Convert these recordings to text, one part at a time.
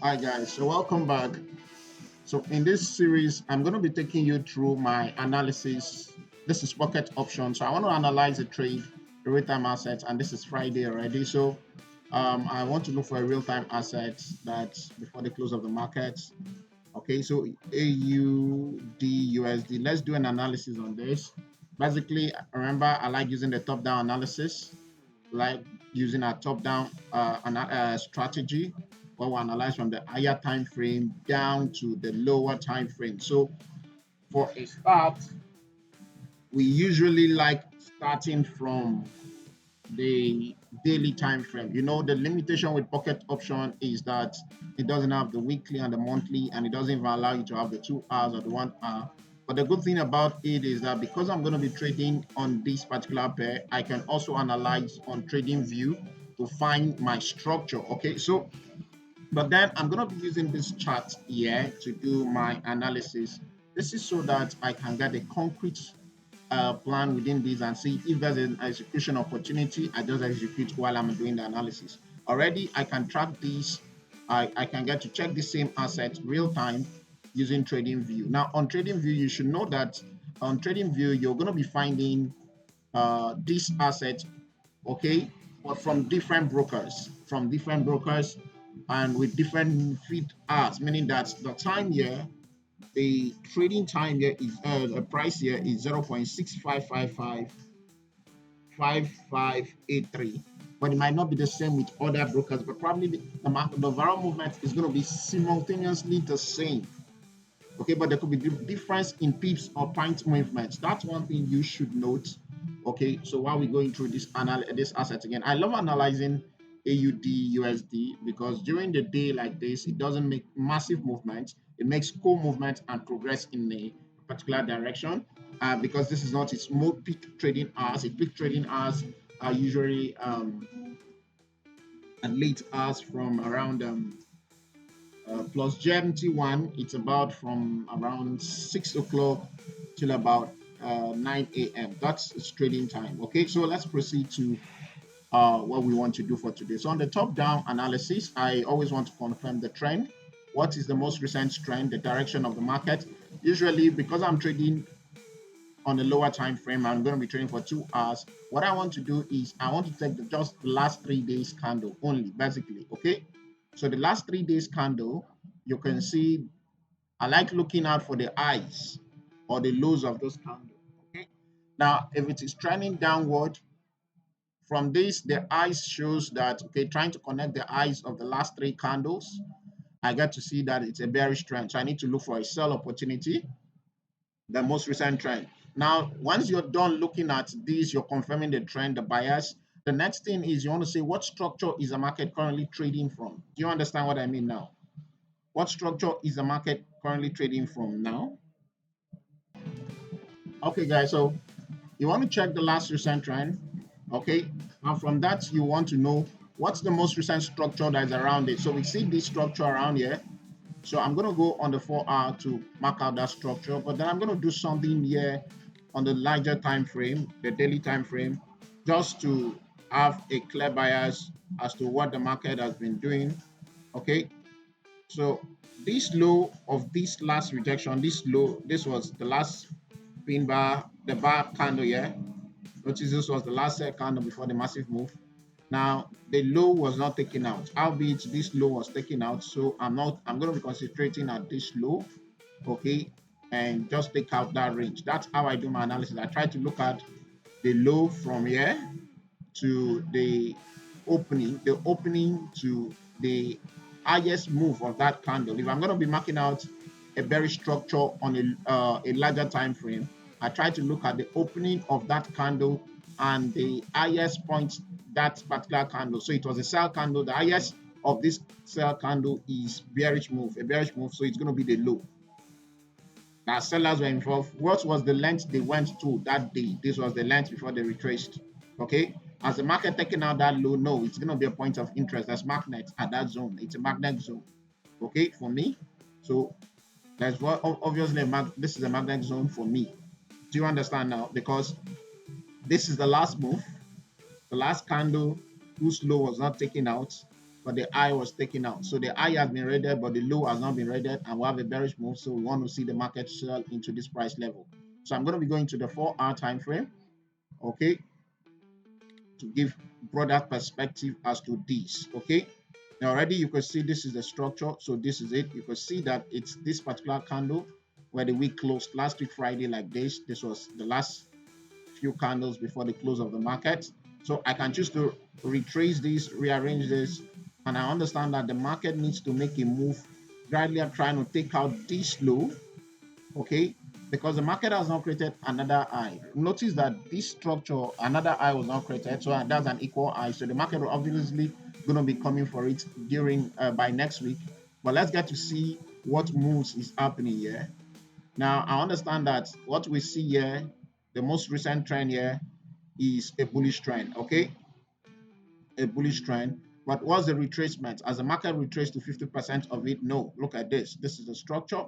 Hi guys, so welcome back. So in this series, I'm going to be taking you through my analysis. This is pocket option. So I want to analyze a trade, a real-time asset, and this is Friday already. So I want to look for a real-time asset that's before the close of the market. Okay, so AUD Let's do an analysis on this. Basically, remember I like using the top-down analysis, like using a top-down strategy where we analyze from the higher time frame down to the lower time frame. So for a start, we usually like starting from the daily time frame. You know, the limitation with pocket option is that it doesn't have the weekly and the monthly, and it doesn't even allow you to have the 2 hours or the 1 hour. But the good thing about it is that because I'm going to be trading on this particular pair, I can also analyze on trading view to find my structure. Okay, so but then I'm going to be using this chart here to do my analysis. This is so that I can get a concrete plan within this and see if there's an execution opportunity. I just execute while I'm doing the analysis. Already, I can track this. I can get to check the same asset real time using TradingView. Now, on TradingView, you should know that on TradingView, you're going to be finding this asset, okay, but from different brokers, and with different feed hours, meaning that the time here, the trading time here is the price here is 0.65555583, but it might not be the same with other brokers, but probably the overall movement is going to be simultaneously the same. Okay, but there could be difference in pips or point movements. That's one thing you should note. Okay, so while we're going through this asset again, I love analyzing AUD because during the day like this, it doesn't make massive movements. It makes cool movement and progress in a particular direction. Because this is not its more peak trading hours. Its peak trading hours are usually at late hours from around plus GMT1, it's about from around 6 o'clock till about 9 a.m. That's its trading time. Okay, so let's proceed to what we want to do for today. So on the top-down analysis, I always want to confirm the trend. What is the most recent trend, the direction of the market? Usually, because I'm trading on a lower time frame, I'm going to be trading for 2 hours. What I want to do is I want to take just the last 3 days candle only, basically. Okay, so the last 3 days candle, you can see I like looking out for the highs or the lows of those candles. Okay, now if it is trending downward from this, the highs shows that, okay, trying to connect the highs of the last three candles, I get to see that it's a bearish trend, so I need to look for a sell opportunity, the most recent trend. Now, once you're done looking at this, you're confirming the trend, the bias. The next thing is you want to say what structure is the market currently trading from. Do you understand what I mean now? What structure is the market currently trading from now? Okay, guys, so you want to check the last recent trend, okay? And from that, you want to know what's the most recent structure that is around it. So we see this structure around here. So I'm going to go on the 4 hour to mark out that structure, but then I'm going to do something here on the larger time frame, the daily time frame, just to have a clear bias as to what the market has been doing. Okay, so this low of this last rejection, this low, this was the last pin bar, the bar candle here. Notice this was the last set candle before the massive move. Now the low was not taken out, albeit this low was taken out. So I'm going to be concentrating at this low, okay, and just take out that range. That's how I do my analysis. I try to look at the low from here to the opening to the highest move of that candle. If I'm going to be marking out a bearish structure on a larger time frame, I try to look at the opening of that candle and the highest point that particular candle. So it was a sell candle. The highest of this sell candle is bearish move, a bearish move. So it's going to be the low. Now sellers were involved. What was the length they went to that day? This was the length before they retraced. Okay. As the market taking out that low, no, it's going to be a point of interest. That's magnet at that zone. It's a magnet zone. Okay, for me. So that's what obviously this is a magnet zone for me. Do you understand now? Because this is the last move, the last candle whose low was not taken out. but the high was taken out. So the high has been raided, but the low has not been raided, and we have a bearish move. So we want to see the market sell into this price level. So I'm going to be going to the 4-hour time frame, okay, to give broader perspective as to this. Okay, now already you can see this is the structure. So this is it. You can see that it's this particular candle where the week closed last week Friday like this. This was the last few candles before the close of the market. So I can choose to retrace this, rearrange this, and I understand that the market needs to make a move gradually trying to take out this low, okay, because the market has not created another high. Notice that this structure, another high was not created, so that's an equal high. So the market will obviously going to be coming for it during by next week. But let's get to see what moves is happening here. Now I understand that what we see here, the most recent trend here is a bullish trend, okay, a bullish trend. But what's the retracement? As the market retraced to 50% of it? No. Look at this. This is the structure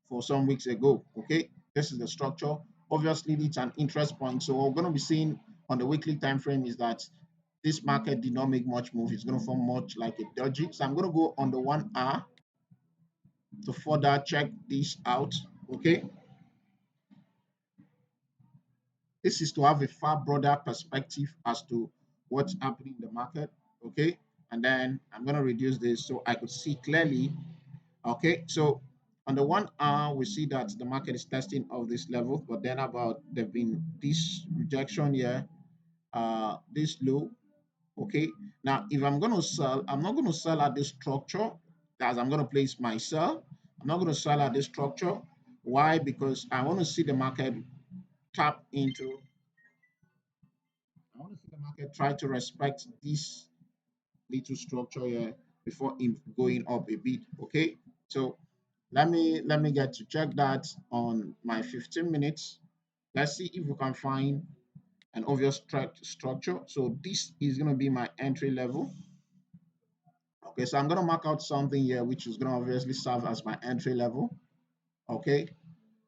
for some weeks ago. Okay, this is the structure. Obviously, it's an interest point. So what we're going to be seeing on the weekly time frame is that this market did not make much move. It's going to form much like a doji. So I'm going to go on the 1 hour to further check this out. Okay, this is to have a far broader perspective as to what's happening in the market. Okay, and then I'm going to reduce this so I could see clearly. Okay, so on the 1 hour, we see that the market is testing of this level, but then about there've been this rejection here, this low. Okay, now if I'm going to sell, I'm not going to sell at this structure as I'm going to place my sell. I'm not going to sell at this structure. Why? Because I want to see the market tap into. I want to see the market try to respect this little structure here before going up a bit. Okay, so let me get to check that on my 15 minutes. Let's see if we can find an obvious structure. So this is going to be my entry level. Okay, so I'm going to mark out something here which is going to obviously serve as my entry level. Okay,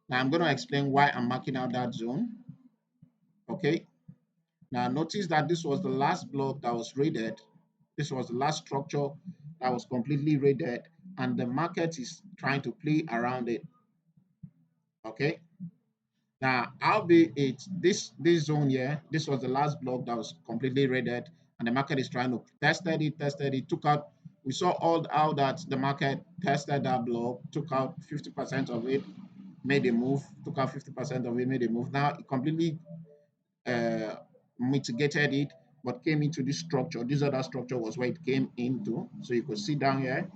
now I'm going to explain why I'm marking out that zone. Okay, now notice that this was the last block that was raided. This was the last structure that was completely raided, and the market is trying to play around it. Okay, now albeit this zone here, this was the last block that was completely raided, and the market is trying to tested it, took out. We saw all how that the market tested that block, took out 50% of it, made a move, took out 50% of it, made a move. Now it completely uh, mitigated it, but came into this structure. This other structure was where it came into. So you could see down here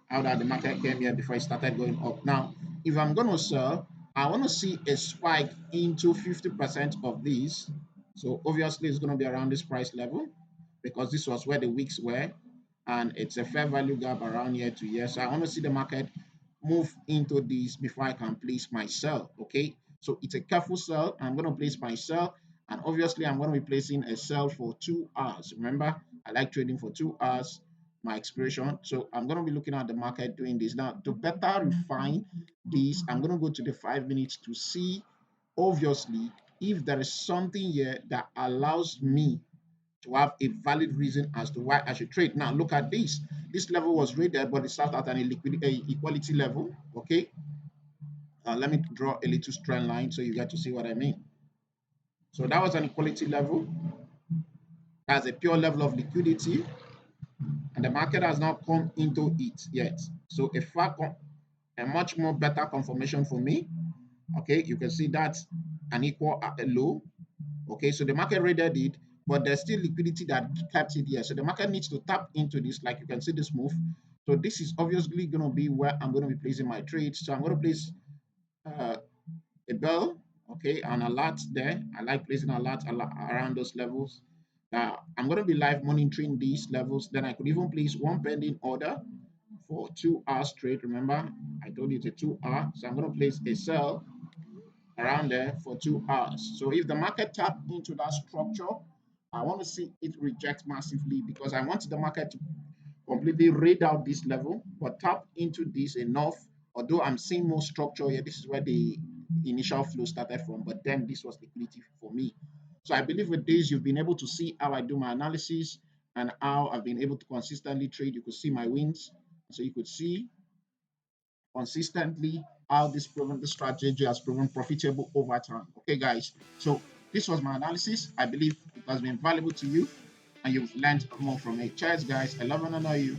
how that the market came here before it started going up. Now, if I'm going to sell, I want to see a spike into 50% of these. So obviously it's going to be around this price level because this was where the wicks were, and it's a fair value gap around here to here. So I want to see the market move into this before I can place my sell. Okay, so it's a careful sell. I'm going to place my sell, and obviously I'm going to be placing a sell for 2 hours. Remember, I like trading for 2 hours, my expiration. So I'm going to be looking at the market doing this. Now, to better refine this, I'm going to go to the 5 minutes to see, obviously, if there is something here that allows me to have a valid reason as to why I should trade. Now, look at this. This level was rated, but it started at an equality level. Okay. Let me draw a little straight line so you get to see what I mean. So that was an equality level. That's a pure level of liquidity, and the market has not come into it yet. So a much more better confirmation for me. Okay, you can see that's an equal a low. Okay, so the market rated it, but there's still liquidity that kept it here. So the market needs to tap into this, like you can see this move. So this is obviously going to be where I'm going to be placing my trades. So I'm going to place uh, a bell, okay, an alert there. I like placing alert around those levels. I'm going to be live monitoring these levels. Then I could even place one pending order for 2 hours trade. Remember, I told you it's a 2 hour. So I'm going to place a sell around there for 2 hours. So if the market tap into that structure, I want to see it reject massively because I want the market to completely raid out this level, but tap into this enough. Although I'm seeing more structure here, this is where the initial flow started from, but then this was liquidity for me. So I believe with this, you've been able to see how I do my analysis. and how I've been able to consistently trade. You could see my wins. So you could see consistently how this strategy has proven profitable over time. Okay, guys. So this was my analysis. I believe it has been valuable to you and you've learned more from it. Cheers, guys. I love and honor you.